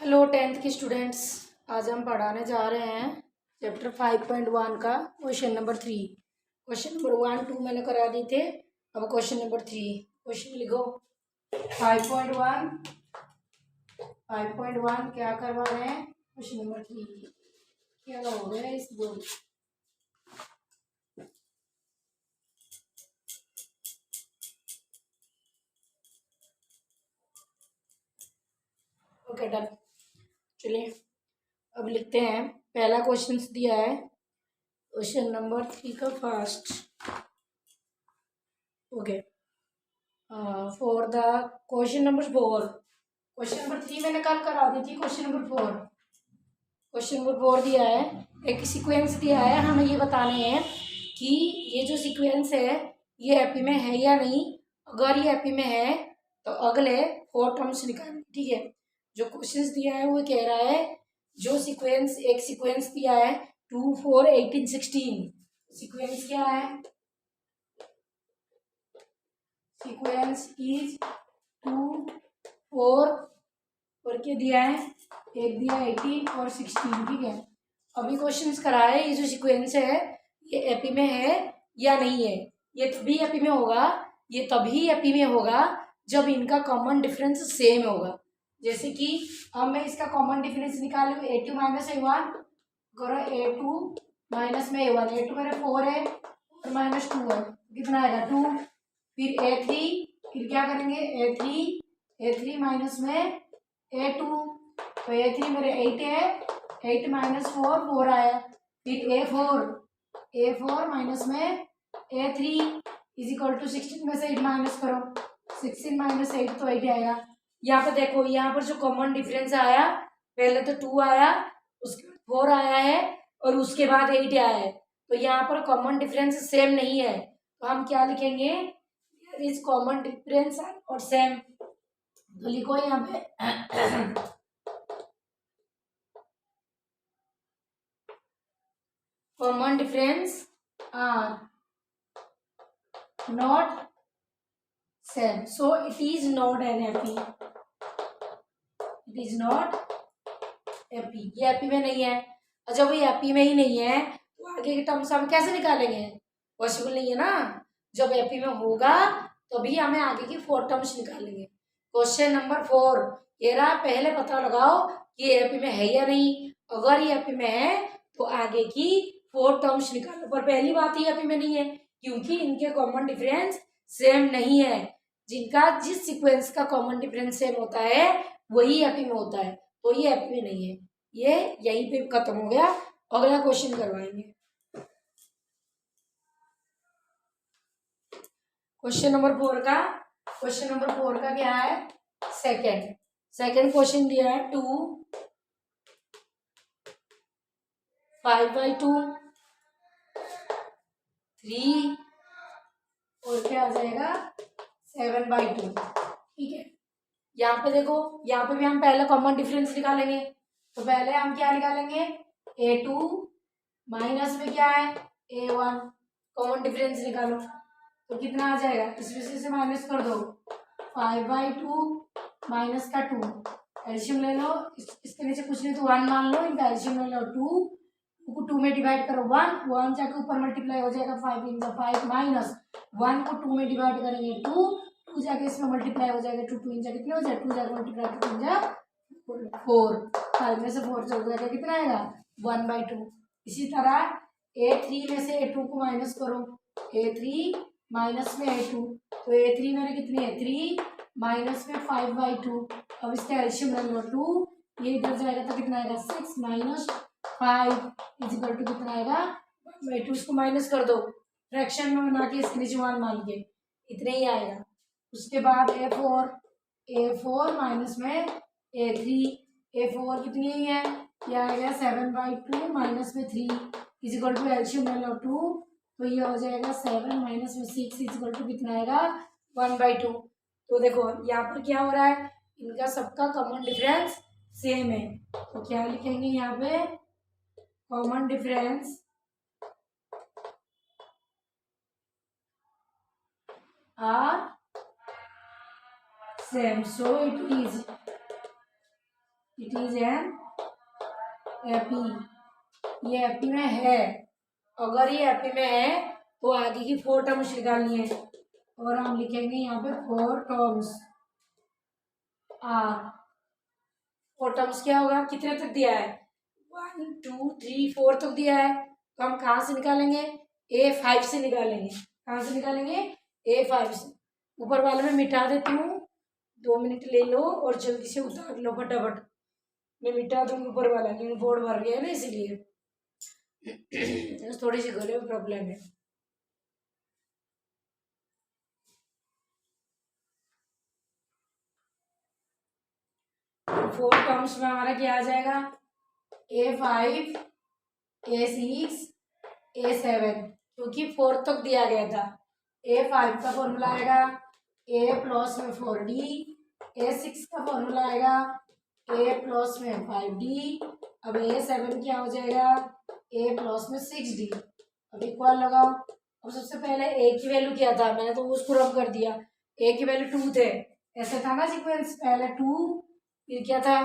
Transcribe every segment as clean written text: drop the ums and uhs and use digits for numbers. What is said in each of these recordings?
Hello tenth के students. आज हम पढ़ाने जा रहे हैं चैप्टर 5.1 का क्वेश्चन नंबर 3। क्वेश्चन नंबर 1 2 मैंने करा दी थे। अब क्वेश्चन नंबर 3। क्वेश्चन लिखो 5.1 5.1 क्या करवा रहे हैं। क्वेश्चन नंबर 3 क्या हो गया इस बोर्ड। Okay done. चलिए अब लिखते हैं। पहला क्वेश्चन दिया है क्वेश्चन नंबर 3 का first. Okay for the question number 4। Question number 3 मैंने कल करा दी थी। क्वेश्चन नंबर 4 दिया है। एक सीक्वेंस दिया है, हमें ये बताने हैं कि ये जो सीक्वेंस है ये एपी में है या नहीं। अगर ये एपी में है तो अगले 4 टर्म्स निकालेंगे। ठीक है, जो क्वेश्चन दिया है वो कह रहा है जो सीक्वेंस एक सीक्वेंस दिया है 2 4 18 16। सीक्वेंस क्या है? सीक्वेंस इज 2 4 और क्या दिया है? एक दिया 18 और 16। ठीक है, अभी क्वेश्चंस करा है ये जो सीक्वेंस है ये एपी में है या नहीं है। ये तभी एपी में होगा, ये तभी एपी में होगा जब इनका कॉमन डिफरेंस सेम होगा। जैसे कि अब मैं इसका कॉमन डिफरेंस निकालूँ A2 माइनस A1 करो। A2 माइनस में A1, A2 मेरे 4 है और माइनस 2 है, कितना आएगा 2। फिर A3, फिर क्या करेंगे A3 माइनस में A2, तो A3 मेरे 8 है, 8 माइनस 4 4 आया। फिर A4 माइनस में A3 इज इक्वल टू 16 में से 8 माइनस करो, 16 माइनस 8 तो 8 आएगा। यहाँ पर देखो, यहाँ पर जो कॉमन डिफरेंस आया पहले तो 2 आया, उसके बाद 4 आया है और उसके बाद 8 आया है। तो यहाँ पर कॉमन डिफरेंस सेम नहीं है, तो हम क्या लिखेंगे? इज कॉमन डिफरेंस और सेम। तो लिखो यहाँ पे common difference are not same, so it is not an epi. It is not epi. ये एपी में नहीं है, और जब ये एपी में ही नहीं है तो आगे के टर्म्स हम कैसे निकालेंगे? पॉसिबल नहीं है ना। जब एपी में होगा तभी हमें आगे की 4 टर्म्स निकालेंगे। क्वेश्चन नंबर 4 ये रहा, पहले पता लगाओ कि ये एपी में है या नहीं। अगर ये एपी में है तो आगे की 4 टर्म्स निकालो, पर पहली बात ही एपी में नहीं है क्योंकि इनके कॉमन डिफरेंस सेम नहीं है। जिनका जिस सीक्वेंस का कॉमन डिफरेंस सेम होता है वही एपी में होता है, तो ये एपी में नहीं है। ये यहीं पे खत्म हो गया। अगला क्वेश्चन करवाएंगे। क्वेश्चन नंबर 4 का क्या है? सेकंड क्वेश्चन दिया है 2 5/2 3 और क्या आ जाएगा 7/2। ठीक है, यहाँ पे देखो, यहाँ पे भी हम पहले कॉमन डिफरेंस निकालेंगे। तो पहले हम क्या निकालेंगे? A2 माइनस में क्या है A1, कॉमन डिफरेंस निकालो तो कितना आ जाएगा? इसमें से माइनस कर दो, 5/2 माइनस का 2, एल्शियम ले लो। इसके नीचे कुछ नहीं तो 1 मान लो, इनका एल्शियम ले लो 2 को 2 में डिवाइड करो 1 जाके ऊपर मल्टीप्लाई हो जाएगा 5 इन 5 माइनस 1 को 2 में डिवाइड करेंगे 2 जाके इसमें मल्टीप्लाई हो जाएगा 2 2 इन जा कितने हो जाए 2 जाके मल्टीप्लाई 2 इन जा 4, 5 में से 4 चल जाएगा, कितना आएगा 1/2। इसी तरह A3 में से A2 को माइनस करो, A3 माइनस में A2, तो A3 मेरे कितनी है 3 माइनस में 5/2। अब इसका एल्शियम ले लो 2, ये इधर जाएगा तो कितना आएगा 6 माइनस 5 इज इक्वल टू कितना आएगा 1/2। इसको माइनस कर दो, फ्रैक्शन में बना के इसके नीचे 1 मान के इतने ही आएगा। उसके बाद A4 माइनस में A3, A4 कितनी ही है, क्या आ गया 7/2 माइनस में 3 इज इक्वल टू एल्शियम ले लो 2, तो ये हो जाएगा 7 माइनस में 6 इज इक्वल टू कितना आएगा 1/2। तो देखो यहाँ पर क्या हो रहा है, इनका सबका कॉमन डिफरेंस सेम है, तो क्या लिखेंगे यहाँ पे? Common difference are same, so it it is an AP, ये एपी में है। अगर ये एपी में है तो आगे की 4 टर्म्स निकालनी है, और हम लिखेंगे यहाँ पे 4 टर्म्स आर। 4 टर्म्स क्या होगा, कितने तक दिया है, 1 2 3 4 तक दिया है, तो हम कहाँ से निकालेंगे, A5 से निकालेंगे। कहाँ से निकालेंगे, A5 से। ऊपर वाले में मिटा देती हूँ, 2 मिनट ले लो और जल्दी से उतार लो फटाफट। मैं मिटा दूंगी ऊपर वाला, क्योंकि बोर्ड भर गया है ना, इसीलिए थोड़ी सी गले में प्रॉब्लम है। फोर टर्म्स में हमारा क्या आ जाएगा, A5 A6 A7, क्योंकि 4 तक दिया गया था। A5 का फॉर्मूला आएगा A प्लस में 4D, A6 का फॉर्मूला आएगा A प्लस में 5D, अब A7 क्या हो जाएगा, A प्लस में 6D। अब इक्वल लगाओ। अब सबसे पहले A की वैल्यू क्या था, मैंने तो उसको रब कर दिया, A की वैल्यू 2 थे, ऐसे था ना सीक्वेंस, पहले 2 फिर क्या था,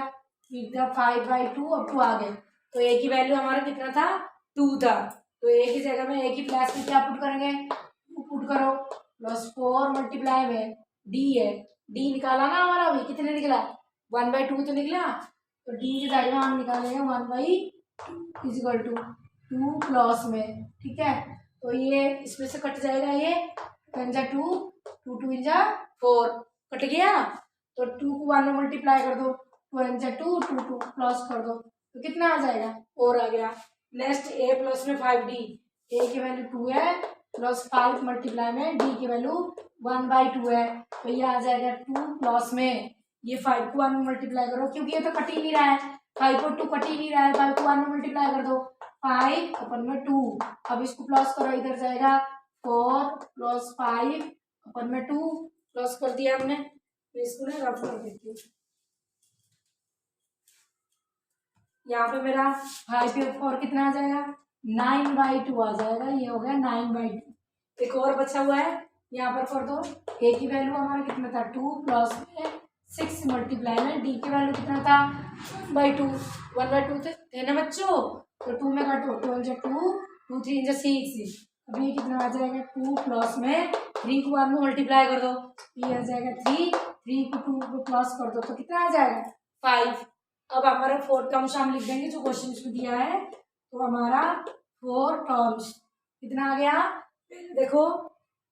फिर था 5/2 अब 2 आ गए, तो A की वैल्यू हमारा कितना था, 2 था। तो A की जगह में A की प्लस में क्या पुट करेंगे, 2 पुट करो, प्लस 4 मल्टीप्लाई में D है, D निकाला ना हमारा, अभी कितने निकला, 1/2 तो निकला, तो D की जगह में हम निकालेंगे 1/2 इजिकल टू 2 प्लस में, ठीक है। तो ये इसमें से कट जाएगा, ये 2 2 2 4 कट गया, तो 2 को 1 में मल्टीप्लाई कर दो, 2 2 2 प्लस कर दो, तो कितना आ जाएगा, 4 आ गया। नेक्स्ट A प्लस में 5D, A की वैल्यू 2 है, प्लस 5 मल्टीप्लाई में D की वैल्यू 1/2 है, तो ये आ जाएगा 2 प्लस में, ये 5 को 1 में मल्टीप्लाई करो, क्योंकि ये तो कट ही नहीं रहा है, 5 और 2 कट ही नहीं रहा है, 5 को 1 में मल्टीप्लाई कर दो, 5 अपन में 2, अब इसको प्लस करो, इधर जाएगा 4 प्लस 5 अपन में 2 प्लस कर दिया हमने, तो इसको ना रफ कर देती हूँ। यहाँ पे मेरा 5/4 कितना आ जाएगा, 9/2 आ जाएगा, ये हो गया 9/2। एक और बचा हुआ है, यहाँ पर कर दो। A की वैल्यू हमारा कितना था, 2 प्लस में 6 मल्टीप्लाई में D की वैल्यू कितना था, 1/2, 1/2 थे ना बच्चों, तो 2 में काटो, 2 × 2 2 3 × 6, अब ये कितना आ जाएगा, 2 प्लस में 3 को 1 में मल्टीप्लाई कर दो, ये आ जाएगा 3 को 2 को प्लस कर दो, तो कितना आ जाएगा, 5। अब हमारा 4 टर्म्स हम लिख देंगे जो क्वेश्चन में दिया है, तो हमारा 4 टर्म्स कितना आ गया, देखो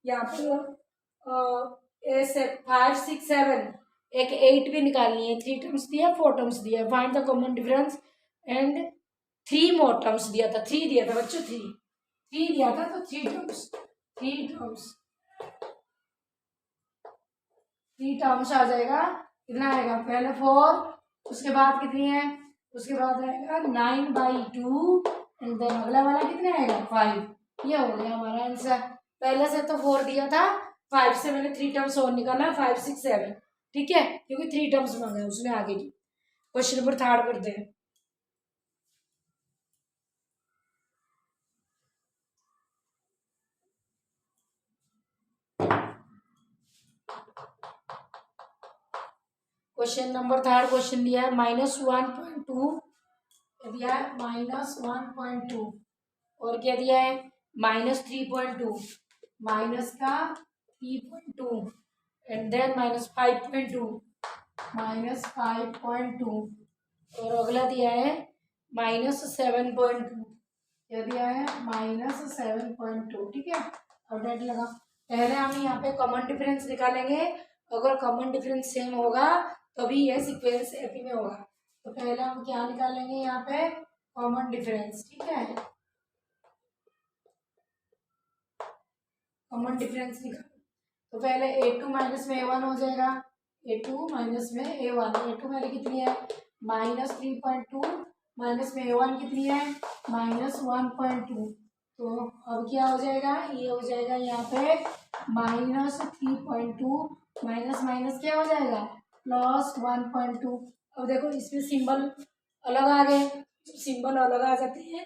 यहाँ पर 5 6 7 एक 8 भी निकालनी है, 3 टर्म्स दिया, 4 टर्म्स दिया, find the common difference and 3 more terms दिया था, 3 दिया था बच्चों, 3 दिया था, तो 3 टर्म्स आ जाएगा, कितना आएगा, पहले 4, उसके बाद कितनी है, उसके बाद आएगा 9/2 एंड देन अगला वाला कितने आएगा, 5। ये हो गया हमारा आंसर। पहले से तो 4 दिया था, 5 से मैंने 3 टर्म्स और निकाला, 5 6 7, ठीक है, क्योंकि 3 टर्म्स मांगे उसमें आगे की। क्वेश्चन नंबर 3 करते हैं। क्वेश्चन नंबर 3 क्वेश्चन दिया है -1.2 दिया है, -1.2 और क्या दिया है, -3.2, माइनस का 3.2 एंड देन -5.2, -5.2 और अगला दिया है -7.2, क्या दिया है, -7.2, ठीक है। और डेट लगा, पहले हम यहाँ पे कॉमन डिफरेंस निकालेंगे, अगर कॉमन डिफरेंस सेम होगा तभी यह सीक्वेंस एपी में होगा, तो पहले हम क्या निकालेंगे यहाँ पे, कॉमन डिफरेंस, ठीक है, कॉमन डिफरेंस निकाल, तो पहले A2 माइनस में A1 हो जाएगा, A2 माइनस में A1, A2 मेरी कितनी है, -3.2 माइनस में A1 कितनी है, -1.2, तो अब क्या हो जाएगा, ये हो जाएगा यहाँ पे -3.2 माइनस माइनस क्या हो जाएगा, +1.2। अब देखो इसमें सिंबल अलग आ गए, सिंबल अलग आ जाते हैं,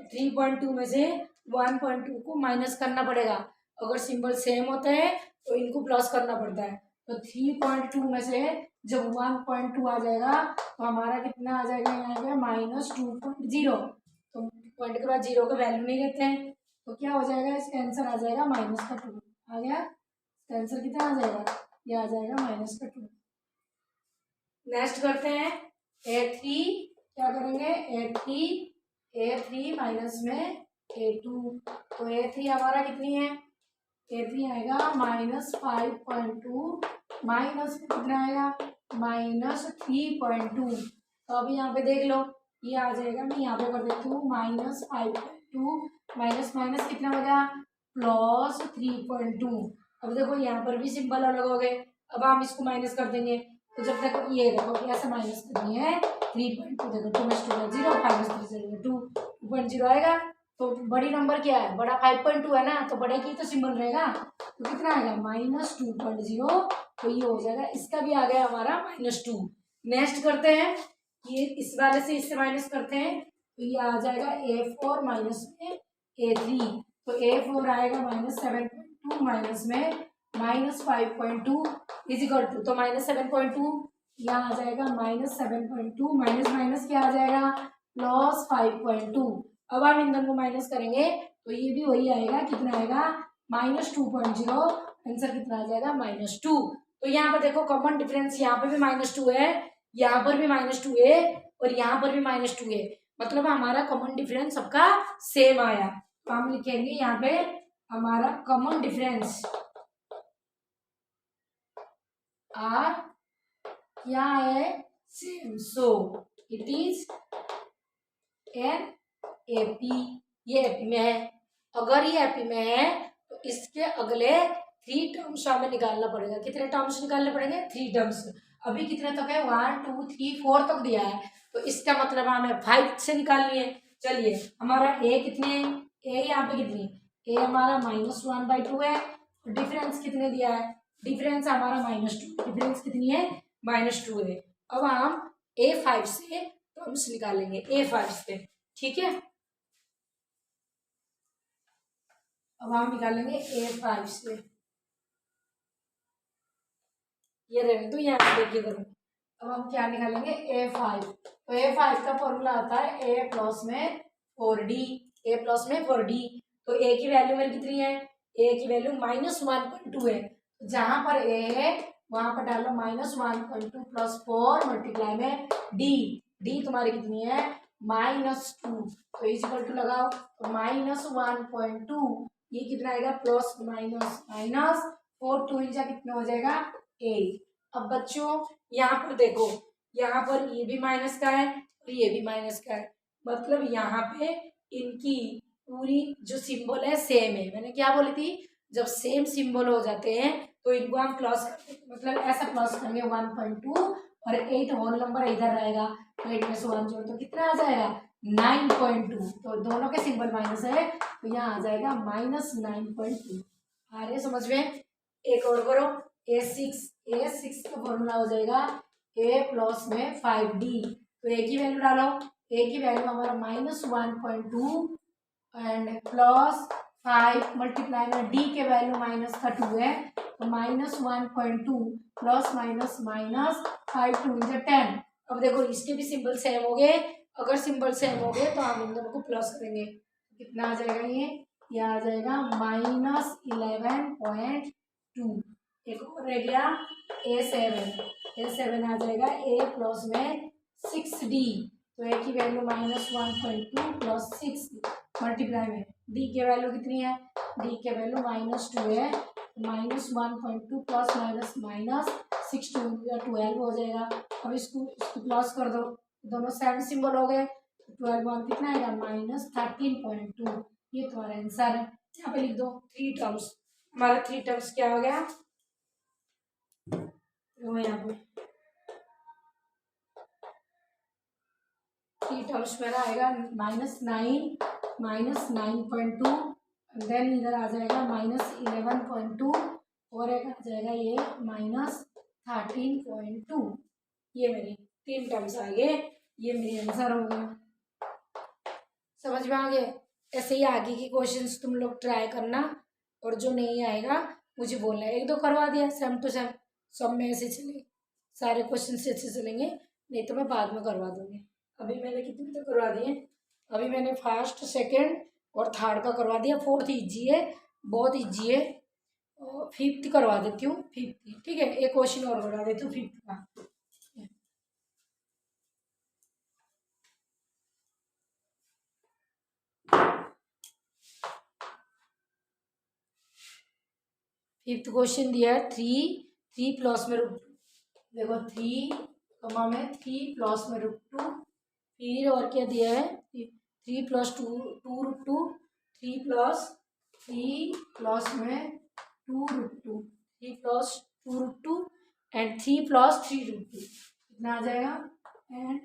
3.2 में से 1.2 को माइनस करना पड़ेगा, अगर सिंबल सेम होता है तो इनको प्लस करना पड़ता है, तो 3.2 में से जब 1.2 आ जाएगा तो हमारा कितना आ जाएगा, यहाँ आएगा -2.0। तो पॉइंट के बाद 0 का वैल्यू नहीं लेते हैं तो क्या हो जाएगा, इसका आंसर आ जाएगा -2 आ गया। इसका आंसर कितना आ जाएगा, ये आ जाएगा -2। नेक्स्ट करते हैं A3, क्या करेंगे A3 माइनस में A2। तो A3 हमारा कितनी है, A3 आएगा -5.2 माइनस कितना आएगा -3.2। तो अभी यहाँ पे देख लो ये आ जाएगा, मैं यहाँ पे कर देती हूँ -5.2 माइनस माइनस कितना हो गया +3.2। अब देखो यहाँ पर भी सिंबल अलग हो गए, अब हम इसको माइनस कर देंगे। तो जब देखो ये देखो कैसे माइनस करनी है 3.2, देखो 2 में 2 -3 2.0 आएगा। तो बड़ी नंबर क्या है, बड़ा 5.2 है ना, तो बड़े की तो सिंबल रहेगा। तो कितना आएगा -2.0। तो ये हो जाएगा, इसका भी आ गया हमारा -2। नेक्स्ट करते हैं, ये इस वाले से इससे माइनस करते हैं तो ये आ जाएगा A4 माइनस में A3। तो A4 आएगा -7.2 माइनस में -5.2 इजिकल टू, तो -7.2 यहाँ आ जाएगा -7.2 माइनस माइनस क्या आ जाएगा +5.2। अब हम इन दोनों को माइनस करेंगे तो ये भी वही आएगा, कितना आएगा -2.0। आंसर कितना आ जाएगा -2। तो यहाँ पर देखो कॉमन डिफरेंस, यहाँ पे भी -2 है, यहाँ पर भी -2 है और यहाँ पर भी -2 है, मतलब हमारा कॉमन डिफरेंस सबका सेम आया। तो हम लिखेंगे यहाँ पे हमारा कॉमन डिफरेंस आर क्या है same, so it is an AP. ये एपी में है, अगर ये एपी में है तो इसके अगले 3 टर्म्स हमें निकालना पड़ेगा। कितने टर्म्स निकालने पड़ेंगे 3 टर्म्स। अभी कितने तक है 1 2 3 4 तक दिया है, तो इसका मतलब हमें 5 से निकालनी है। चलिए हमारा ए कितने है, ए यहाँ पे कितनी, ए हमारा -1/2 है, डिफरेंस कितने दिया है, डिफरेंस हमारा -2, डिफरेंस कितनी है -2 है। अब हम A5 से टर्म्स निकालेंगे, A5 से, ठीक है। अब हम निकालेंगे A5 से, ये रहने दो यहाँ पे देखिए करूँ। अब हम क्या निकालेंगे A5। तो A5 का फॉर्मूला आता है A प्लस में 4D, A प्लस में 4D। तो A की वैल्यू मेरी कितनी है, A की वैल्यू -1.2 है, जहां पर A है वहां पर डालो -1.2 + 4 मल्टीप्लाई में D तुम्हारी कितनी है -2। तो इक्वल टू लगाओ, तो -1.2 ये कितना आएगा प्लस माइनस माइनस 4 2 इंचा कितना हो जाएगा 8। अब बच्चों यहाँ पर देखो, यहाँ पर ये भी माइनस का है और ये भी माइनस का है, मतलब यहाँ पे इनकी पूरी जो सिंबल है सेम है। मैंने क्या बोली थी, जब सेम सिंबल हो जाते हैं तो इनको हम प्लस करते हैं, मतलब ऐसा प्लस करेंगे 1.2 और 8 होल नंबर इधर रहेगा, तो 8 में से 1 जोड़ तो कितना आ जाएगा 9.2। तो दोनों के सिंबल माइनस है तो यहाँ आ जाएगा -9.2। आ रहे समझ में। एक और करो, A6 का फॉर्मूला हो जाएगा A प्लस में 5D। तो A की वैल्यू डालो, A की वैल्यू हमारा -1.2 एंड +5 मल्टीप्लाई में D के वैल्यू -2 है, तो -1.2 प्लस माइनस माइनस 5 2 10। अब देखो इसके भी सिंबल सेम हो गए, अगर सिंबल सेम हो गए तो हम इन दोनों को प्लस करेंगे, कितना आ जाएगा ये आ जाएगा -11.2। एक और रह गया A7 आ जाएगा A प्लस में 6D। तो A की वैल्यू -1.2 + 6 मल्टीप्लाई में D की वैल्यू कितनी है, D की वैल्यू -2 है, -1.2 प्लस माइनस माइनस 6 2 12 हो जाएगा। अब इसको प्लस कर दो, दोनों सेम सिंबल हो गए, 12 कितना आएगा -13.2। ये तुम्हारा आंसर है। यहाँ पे लिख दो 3 टर्म्स, हमारा 3 टर्म्स क्या हो गया, यहाँ पे 3 टर्म्स मेरा आएगा -9 -9.2, देन इधर आ जाएगा -11.2 और एक आ जाएगा ये -13.2। ये मेरी 3 टर्म्स आ गए, ये मेरी आंसर हो गया। समझ में आ गए। ऐसे ही आगे की क्वेश्चंस तुम लोग ट्राई करना, और जो नहीं आएगा मुझे बोलना है। 1 2 करवा दिया सेम टू सेम, सब में ऐसे चले सारे क्वेश्चन से अच्छे चलेंगे, नहीं तो मैं बाद में करवा दूंगी। अभी मैंने कितने तो करवा दिए, अभी मैंने फर्स्ट सेकंड और थर्ड का करवा दिया, फोर्थ इजी है, बहुत इजी है, और फिफ्थ करवा देती हूँ, फिफ्थ ठीक है, एक क्वेश्चन और करवा देती हूँ फिफ्थ का। फिफ्थ क्वेश्चन दिया है 3 प्लस में रूट, देखो 3 में 3 प्लस में √2, फिर और क्या दिया है 3 + 2 √2, 3 + 3 में 2 √2, 3 + 2 √2 एंड 3 + 3 √2 कितना आ जाएगा, एंड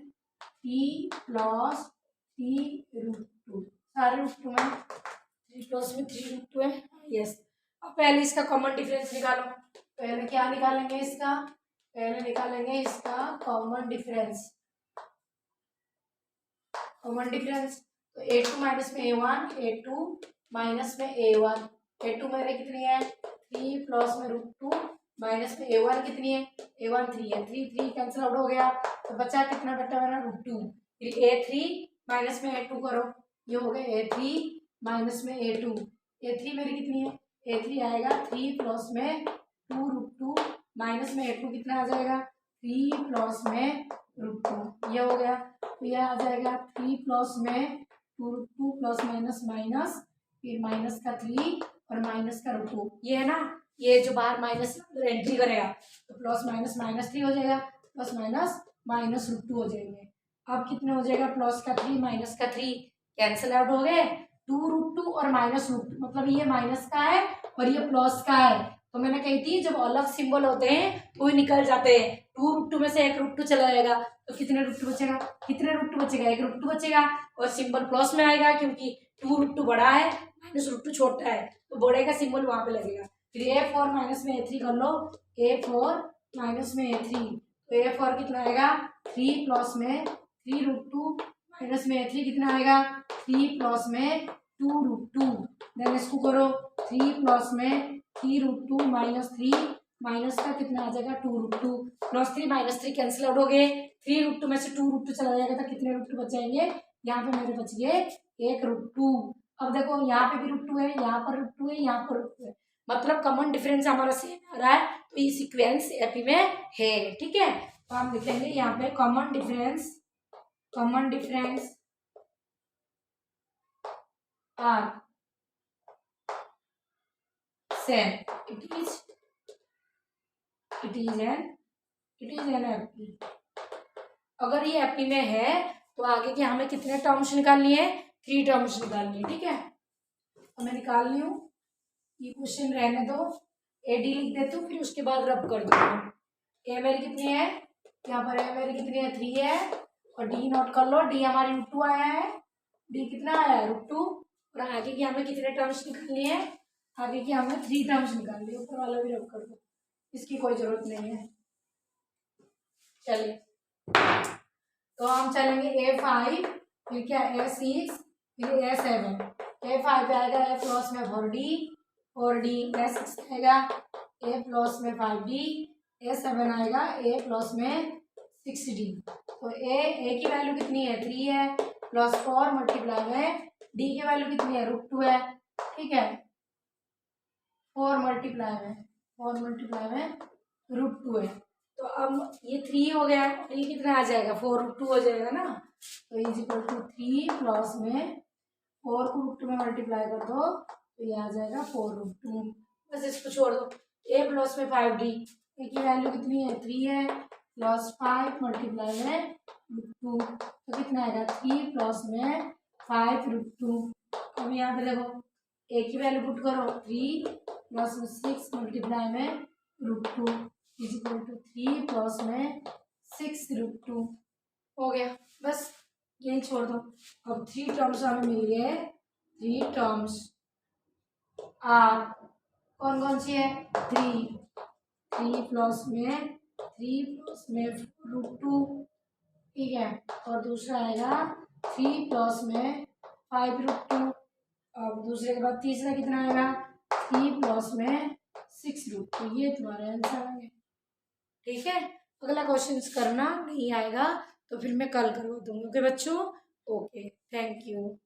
3 + 3 √2, सारे √2 में 3 + 3 √2 है, यस। अब पहले इसका कॉमन डिफरेंस निकालो, पहले क्या निकालेंगे इसका, पहले निकालेंगे इसका कॉमन डिफरेंस, कॉमन डिफरेंस तो a2 माइनस में a1, a2 माइनस में a1, a2 मेरे कितनी है 3 प्लस में √2 माइनस में a1 कितनी है, a1 3 है, 3 कैंसिल आउट हो गया, तो बचा कितना बचा मेरा √2, फिर a3 माइनस में a2 करो, ये हो गया a3 माइनस में a2, a3 मेरी कितनी है, a3 आएगा 3 प्लस में 2 √2 माइनस में a2 कितना आ जाएगा 3 प्लस में √2, ये हो गया, तो यह आ जाएगा 3 प्लस में 2 प्लस माइनस माइनस, फिर माइनस का 3 और माइनस का √2, ये है ना, ये जो बाहर माइनस एंट्री करेगा तो प्लस माइनस -3 हो जाएगा, प्लस माइनस माइनस √2 हो जाएंगे। अब कितने हो जाएगा, प्लस का 3 माइनस का 3 कैंसिल आउट हो गए, 2 √2 और माइनस √2, मतलब ये माइनस का है और ये प्लस का है, तो मैंने कही थी जब अलग सिंबल होते हैं तो ये निकल जाते हैं, 2 √2 में से एक √2 चला जाएगा, तो कितने √2 बचेगा, कितने √2 बचेगा, एक √2 बचेगा, और सिंबल प्लस में आएगा क्योंकि 2 √2 बड़ा है माइनस √2 छोटा है, तो बड़े का सिंबल वहां पे लगेगा। फिर a4 माइनस में a3 कर लो, a4 माइनस में a3, तो a4 कितना आएगा 3 प्लस में 3 √2 माइनस में a3 कितना आएगा 3 प्लस में 2 √2, देन इसको करो 3 प्लस में 3 √2 माइनस 3 माइनस का कितना आ जाएगा 2 √2, +3 -3 कैंसिल आउट हो गए, 3 √2 में से 2 √2 चला जाएगा तो कितने √2 बच जाएंगे, यहाँ पे मेरे बच गए एक √2। अब देखो यहाँ पे भी √2 है, यहाँ पर √2 है, यहाँ पर √2 है, मतलब कॉमन डिफरेंस हमारा सेम आ रहा है, तो ये सीक्वेंस एपी में है, ठीक है। तो हम लिखेंगे यहाँ पे common difference are same, it is an AP. अगर ये एपी में है तो आगे के हमें कितने टर्म्स निकालनी है, 3 टर्म्स निकालनी है, ठीक है। तो मैं निकाल ली हूँ, ये क्वेश्चन रहने दो, ए डी लिख देती हूँ, फिर उसके बाद रब कर दूंगी। ए मेरी कितनी है, यहाँ पर ए मेरी कितनी है 3 है, और डी नोट कर लो, डी हमारी √2 आया है, डी कितना आया है √2, और आगे की हमें कितने टर्म्स निकालनी है, आगे की हमें 3 टर्म्स निकालनी है, ऊपर वाला भी रब कर दो, इसकी कोई जरूरत नहीं है। चलिए तो हम चलेंगे A5, फिर क्या A6, फिर A7, A5 पे आएगा A प्लस में 4D, A6 आएगा A प्लस में 5D, A7 आएगा A प्लस में 6D। तो A की वैल्यू कितनी है 3 है, +4 मल्टीप्लाई में D की वैल्यू कितनी है √2 है, ठीक है, 4 मल्टीप्लाई में √2 है, तो अब ये 3 हो गया, ये कितना आ जाएगा 4 √2 हो जाएगा ना, तो इज इक्वल टू 3 प्लस में 4 को √2 में मल्टीप्लाई कर दो तो ये आ जाएगा 4 √2, बस इसको छोड़ दो। A प्लस में 5D, ए की वैल्यू कितनी है 3 है, +5 मल्टीप्लाई में √2, तो कितना आएगा 3 प्लस में 5 √2। अब यहाँ पे देखो ए की वैल्यू पुट करो 3 प्लस में 6 मल्टीप्लाई में √2 इज इक्वल टू 3 प्लस में 6 √2 हो गया, बस यही छोड़ दो। अब 3 टर्म्स हमें मिल गए, 3 टर्म्स आर कौन कौन सी है 3 प्लस में √2, ठीक है, और दूसरा आएगा 3 प्लस में 5 √2, अब दूसरे के बाद तीसरा कितना आएगा 3 प्लस में 6 √2, ये तुम्हारा आंसर है, ठीक है। अगला क्वेश्चन करना, नहीं आएगा तो फिर मैं कल करवा दूंगी। ओके बच्चों, ओके, थैंक यू।